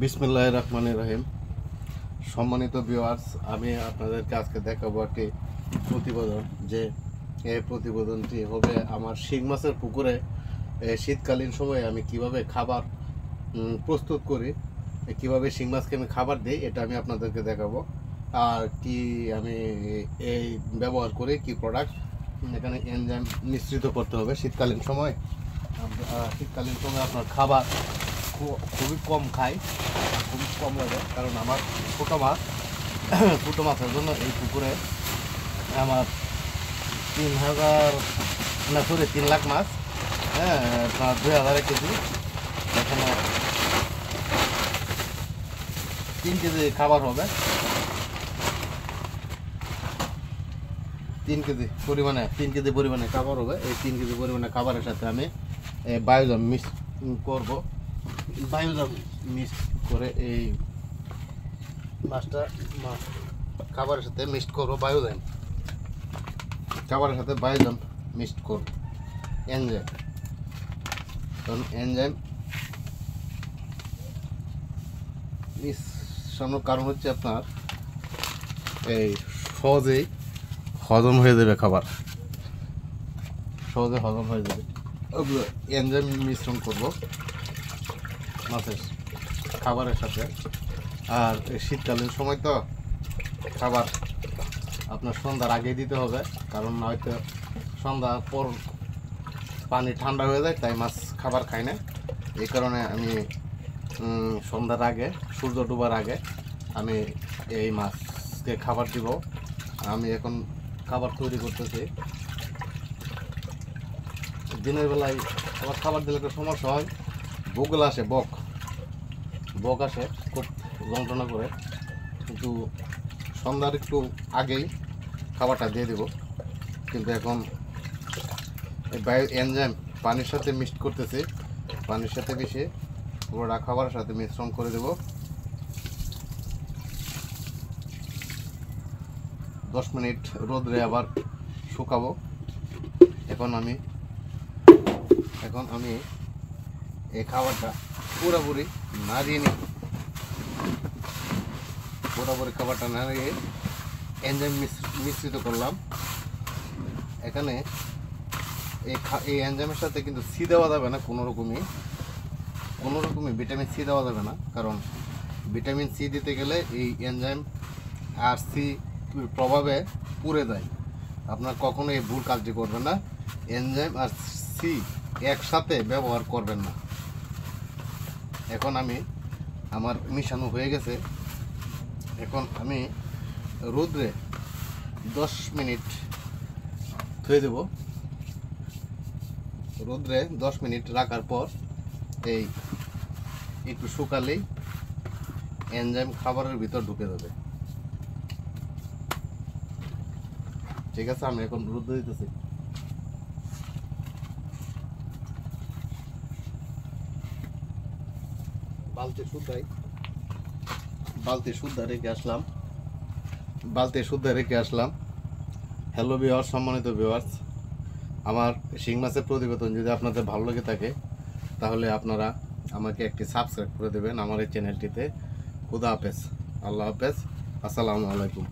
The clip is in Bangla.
বিসমিল্লাহির রহমানির রহিম। সম্মানিত ভিউয়ার্স, আমি আপনাদেরকে আজকে দেখাবো একটি প্রতিবেদন। যে এই প্রতিবেদনটি হবে আমার শিং মাছের পুকুরে শীতকালীন সময়ে আমি কিভাবে খাবার প্রস্তুত করি, কিভাবে শিং মাছকে আমি খাবার দিই, এটা আমি আপনাদেরকে দেখাবো। আর কি আমি এই ব্যবহার করি, কি প্রোডাক্ট এখানে এনজাইম মিশ্রিত করতে হবে শীতকালীন সময়। শীতকালীন সময় আপনার খাবার খুবই কম খাই, খুবই কম লাগে, কারণ আমার ছোটো মাছের জন্য এই পুকুরে আমার 3 লাখ মাছ, হ্যাঁ, আপনার 2000 কেজি। এখানে 3 কেজি খাবার হবে, 3 কেজি পরিমাণে খাবার হবে। এই 3 কেজি পরিমাণে খাবারের সাথে আমি বায়োজাম মিক্স করব। বায়োজাম মিক্স করে এই মাছটা খাবারের সাথে মিক্সড করবো। খাবারের সাথে বায়োজাম মিক্সড করব এনজাইম। কারণ এনজাইম মিশানোর কারণ হচ্ছে আপনার এই সহজেই হজম হয়ে যাবে, খাবার সহজে হজম হয়ে যাবে। ওগুলো এনজাইম মিশ্রণ করব মাছের খাবারের সাথে। আর শীতকালীন সময় তো খাবার আপনার সন্ধ্যার আগেই দিতে হবে, কারণ হয়তো সন্ধ্যার পর পানি ঠান্ডা হয়ে যায়, তাই মাছ খাবার খায় না। এই কারণে আমি সন্ধ্যার আগে, সূর্য ডোবার আগে আমি এই মাছকে খাবার দিব। আমি এখন খাবার তৈরি করতেছি। দিনের বেলায় আবার খাবার দিলে একটা সমস্যা হয়, বকগুলো আসে, বক আসে, খুব যন্ত্রণা করে। কিন্তু সন্ধ্যার একটু আগেই খাবারটা দিয়ে দেব। কিন্তু এখন এই বায়ো এনজাইম পানির সাথে মিক্সড করতেছি, পানির সাথে মিশিয়ে পুরোটা খাবারের সাথে মিশ্রণ করে দেব। 10 মিনিট রোদে আবার শুকাবো। এখন আমি এই খাবারটা পুরোপুরি নাড়িয়ে নিই। পুরোপুরি খাবারটা নাড়িয়ে এনজাইম মিশ্রিত করলাম। এখানে এই এনজাইমের সাথে কিন্তু সি দেওয়া যাবে না, কোনো রকমই ভিটামিন সি দেওয়া যাবে না। কারণ ভিটামিন সি দিতে গেলে এই এনজাইম আর সি প্রভাবে পুড়ে যায়। আপনার কখনো এই ভুল কাজটি করবেন না, এনজাইম আর সি একসাথে ব্যবহার করবেন না। এখন আমার মিশানো হয়ে গেছে। এখন আমি রোদ্রে 10 মিনিট ধুয়ে দেব। রোদ্রে 10 মিনিট রাখার পর এই একটু শুকালেই এনজাইম খাবারের ভিতর ঢুকে যাবে। ঠিক আছে, আমি এখন রোদ্রে দিতেছি। বালতি শুদ্ধ রেখে আসলাম। হ্যালো ভিউয়ার্স, সম্মানিত ভিউয়ার্স, আমার শিং মাছের প্রতিবেদন যদি আপনাদের ভালো লেগে থাকে তাহলে আপনারা আমাকে একটি সাবস্ক্রাইব করে দেবেন আমার এই চ্যানেলটিতে। খুদা হাফেজ, আল্লাহ হাফেজ, আসসালামু আলাইকুম।